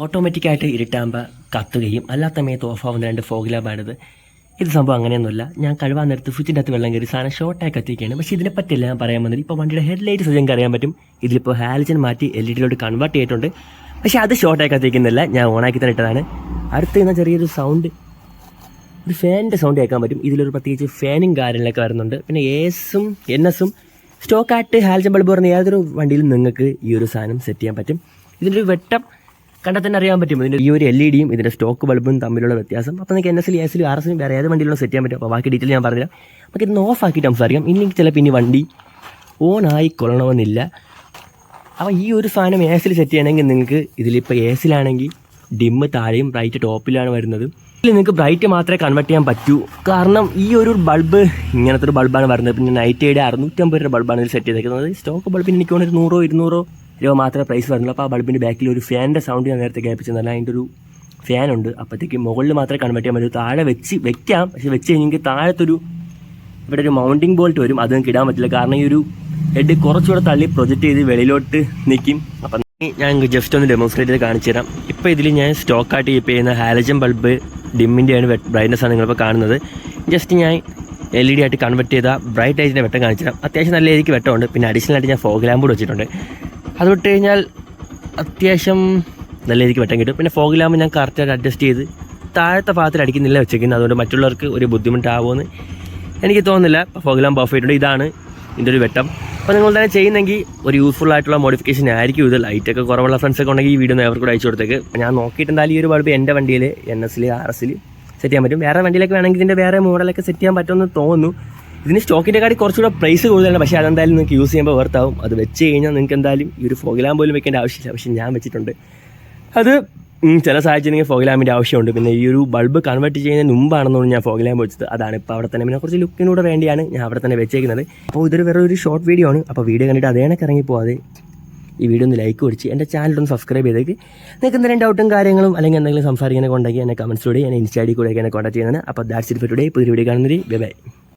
ഓട്ടോമാറ്റിക്കായിട്ട് ഇരുട്ടാകുമ്പോൾ കത്തുകയും അല്ലാത്ത സമയത്ത് ഓഫാവുന്ന 2 ഫോഗ് ലാമ്പാണിത്. ഇത് സംഭവം അങ്ങനെയൊന്നുമില്ല. ഞാൻ കഴുകാൻ നേരത്ത് സ്വിച്ചിൻ്റെ അകത്ത് വെള്ളം കയറി സാധനം ഷോർട്ടായി കത്തിക്കുകയാണ്. പക്ഷേ ഇതിനെ പറ്റില്ല ഞാൻ പറയാൻ വന്നത്. ഇപ്പോൾ വണ്ടിയുടെ ഹെഡ്ലൈറ്റ് നിങ്ങൾക്ക് അറിയാൻ പറ്റും. ഇതിലിപ്പോൾ ഹാലജൻ മാറ്റി LED കൺവേർട്ട് ചെയ്തിട്ടുണ്ട്. പക്ഷേ അത് ഷോർട്ടായി കത്തിക്കുന്നില്ല, ഞാൻ ഓണാക്കി തന്നെ ഇട്ടതാണ്. അടുത്ത് നിന്ന് ചെറിയൊരു സൗണ്ട്, ഒരു ഫാനിൻ്റെ സൗണ്ട് കേൾക്കാൻ പറ്റും. ഇതിലൊരു പ്രത്യേകിച്ച് ഫാനും കാര്യങ്ങളൊക്കെ വരുന്നുണ്ട്. പിന്നെ AS-ഉം NS-ഉം സ്റ്റോക്കായിട്ട് ഹാലജൻ ബൾബ് പറഞ്ഞ ഏതൊരു വണ്ടിയിലും നിങ്ങൾക്ക് ഈ ഒരു സാധനം സെറ്റ് ചെയ്യാൻ പറ്റും. ഇതിൻ്റെ ഒരു വെട്ടം കണ്ടാൽ തന്നെ അറിയാൻ പറ്റും. ഇതിൻ്റെ ഈ ഒരു LED-യും ഇതിൻ്റെ സ്റ്റോക്ക് ബൾബും തമ്മിലുള്ള വ്യത്യാസം. അപ്പോൾ നിങ്ങൾക്ക് NS-ലും AS-ലും RS-ലും വേറെ ഏത് വണ്ടിയിലും സെറ്റ് ചെയ്യാൻ പറ്റും. അപ്പോൾ ബാക്കി ഡീറ്റെയിൽ ഞാൻ പറഞ്ഞില്ല. നമുക്ക് ഇതൊന്ന് ഓഫ് ആക്കിയിട്ട് സംസാരിക്കാം. ഇനി ചിലപ്പോൾ ഇനി വണ്ടി ഓൺ ആയിക്കൊള്ളണമെന്നില്ല. അപ്പോൾ ഈ ഒരു സാധനം AS-ൽ സെറ്റ് ചെയ്യണമെങ്കിൽ നിങ്ങൾക്ക് ഇതിലിപ്പോൾ AS-ലാണെങ്കിൽ ഡിമ്മ് താഴെയും ബ്രൈറ്റ് ടോപ്പിലാണ് വരുന്നത്. ഇതിൽ നിങ്ങൾക്ക് ബ്രൈറ്റ് മാത്രമേ കൺവേർട്ട് ചെയ്യാൻ പറ്റൂ. കാരണം ഈ ഒരു ബൾബ് ഇങ്ങനത്തെ ഒരു ബൾബാണ് വരുന്നത്. പിന്നെ നൈറ്റയുടെ 650 രൂപ ബൾബാണ് ഇതിൽ സെറ്റ് ചെയ്തേക്കുന്നത്. സ്റ്റോക്ക് ബൾബിന് എനിക്ക് തോന്നുന്നു 100-200 രൂപ മാത്രമേ പ്രൈസ് വരുന്നുള്ളൂ. അപ്പോൾ ആ ബൾബിൻ്റെ ബാക്കിൽ ഒരു ഫാനിൻ്റെ സൗണ്ട് ഞാൻ നേരത്തെ കേൾപ്പിച്ചതല്ല. അതിൻ്റെ ഒരു ഫാനുണ്ട്. അപ്പോഴത്തേക്ക് മുകളിൽ മാത്രമേ കൺവേർട്ട് ചെയ്യാൻ പറ്റൂ. താഴെ വെക്കാം. പക്ഷേ വെച്ച് കഴിഞ്ഞെങ്കിൽ താഴത്തൊരു ഇവിടെ ഒരു മൗണ്ടിങ് ബോൾട്ട് വരും. അത് നിങ്ങൾക്ക് ഇടാൻ പറ്റില്ല. കാരണം ഈ ഒരു ഹെഡ് കുറച്ചുകൂടെ തള്ളി പ്രൊജക്റ്റ് ചെയ്ത് വെളിയിലോട്ട് നിൽക്കും. അപ്പം ഞാൻ ജസ്റ്റ് ഒന്ന് ഡെമോൺസ്ട്രേറ്റ് ചെയ്ത് കാണിച്ചു തരാം. ഇപ്പോൾ ഇതിൽ ഞാൻ സ്റ്റോക്കായിട്ട് കീപ്പ് ചെയ്യുന്ന ഹാലജൻ ബൾബ് ഡിമ്മിൻ്റെയാണ് ബ്രൈറ്റ്നസ്സാണ് നിങ്ങളിപ്പോൾ കാണുന്നത്. ജസ്റ്റ് ഞാൻ LED ആയിട്ട് കൺവേർട്ട് ചെയ്ത ബ്രൈറ്റ് ലൈറ്റിൻ്റെ വെട്ടം കാണിച്ചു തരാം. അത്യാവശ്യം നല്ല രീതിക്ക് വെട്ടമുണ്ട്. പിന്നെ അഡീഷണൽ ആയിട്ട് ഞാൻ ഫോഗ് ലാമ്പ് കൂടെ വെച്ചിട്ടുണ്ട്. അത് വിട്ട് കഴിഞ്ഞാൽ അത്യാവശ്യം നല്ല രീതിക്ക് വെട്ടം കിട്ടും. പിന്നെ ഫോഗ് ലാമ്പ് ഞാൻ കറക്റ്റായിട്ട് അഡ്ജസ്റ്റ് ചെയ്ത് താഴത്തെ ഭാഗത്തിൽ അടിക്കുന്നില്ല വെച്ചേക്കുന്നത്. അതുകൊണ്ട് മറ്റുള്ളവർക്ക് ഒരു ബുദ്ധിമുട്ടാവുമെന്ന് എനിക്ക് തോന്നുന്നില്ല. ഫോഗ് ലാമ്പ് ഓഫ് ചെയ്തിട്ടുണ്ട്. ഇതാണ് ഇതിൻ്റെ ഒരു വെട്ടം. അപ്പോൾ നിങ്ങൾ തന്നെ ചെയ്യുന്നെങ്കിൽ ഒരു യൂസ്ഫുൾ ആയിട്ടുള്ള മോഡിഫിക്കേഷൻ ആയിരിക്കും ഇത്. ലൈറ്റൊക്കെ കുറവുള്ള ഫ്രണ്ട്സൊക്കെ ഉണ്ടെങ്കിൽ ഈ വീഡിയോ അവർക്ക് അയച്ചു കൊടുത്തേക്ക്. അപ്പോൾ ഞാൻ നോക്കിയിട്ട് എന്തായാലും ഈ ഒരു ബൾബ് എൻ്റെ വണ്ടിയിൽ NS-ൽ RS-ൽ സെറ്റ് ചെയ്യാൻ പറ്റും. വേറെ വണ്ടിയിലേക്ക് വേണമെങ്കിൽ ഇതിൻ്റെ വേറെ മോഡലൊക്കെ സെറ്റ് ചെയ്യാൻ പറ്റുമെന്ന് തോന്നുന്നു. ഇതിന് സ്റ്റോക്കിൻ്റെ കാര്യം കുറച്ചുകൂടെ പ്രൈസ് കൂടുതലാണ്. പക്ഷേ അതെന്തായാലും നിങ്ങൾക്ക് യൂസ് ചെയ്യുമ്പോൾ വർത്താവും. അത് വെച്ച് കഴിഞ്ഞാൽ നിങ്ങൾക്ക് എന്തായാലും ഈ ഒരു ഫോഗ് ലാമ്പ് പോലും വെക്കേണ്ട ആവശ്യമില്ല. പക്ഷേ ഞാൻ വെച്ചിട്ടുണ്ട്. അത് ചില സാഹചര്യങ്ങളിൽ ഫോഗ് ലാമ്പിൻ്റെ ആവശ്യമുണ്ട്. പിന്നെ ഈ ഒരു ബൾബ് കൺവേർട്ട് ചെയ്യുന്നതിന് മുമ്പാണെന്നാണ് ഞാൻ ഫോഗ് ലാമ്പ് വെച്ചത്. അതാണ് ഇപ്പോൾ അവിടെ തന്നെ. പിന്നെ കുറച്ച് ലുക്കിനൂടെ വേണ്ടിയാണ് ഞാൻ അവിടെ തന്നെ വെച്ചേക്കുന്നത്. അപ്പോൾ ഇതൊരു വേറെ ഒരു ഷോർട്ട് വീഡിയോ ആണ്. അപ്പോൾ വീഡിയോ കണ്ടിട്ട് അതേണക്ക് ഇറങ്ങിപ്പോവാതെ ഈ വീഡിയോ ഒന്ന് ലൈക്ക് കൊടുത്ത് എൻ്റെ ചാനലൊന്ന് സബ്സ്ക്രൈബ് ചെയ്തേക്ക്. നിങ്ങൾക്ക് എന്തെങ്കിലും ഡൗട്ടും കാര്യങ്ങളും അല്ലെങ്കിൽ എന്തെങ്കിലും സംസാരിക്കാനൊക്കെ ഉണ്ടെങ്കിൽ എന്നെ കമൻസിലൂടെ എന്നെ ഇൻസ്റ്റാഡിൽ കൂടെ എന്നെ കോൺടാക്ട് ചെയ്യുന്നതാണ്. അപ്പോൾ ദാറ്റ്സ് ഇറ്റ് ഫോർ ടുഡേ. പുതിയ വീഡിയോ കാണുന്നത്. Bye bye.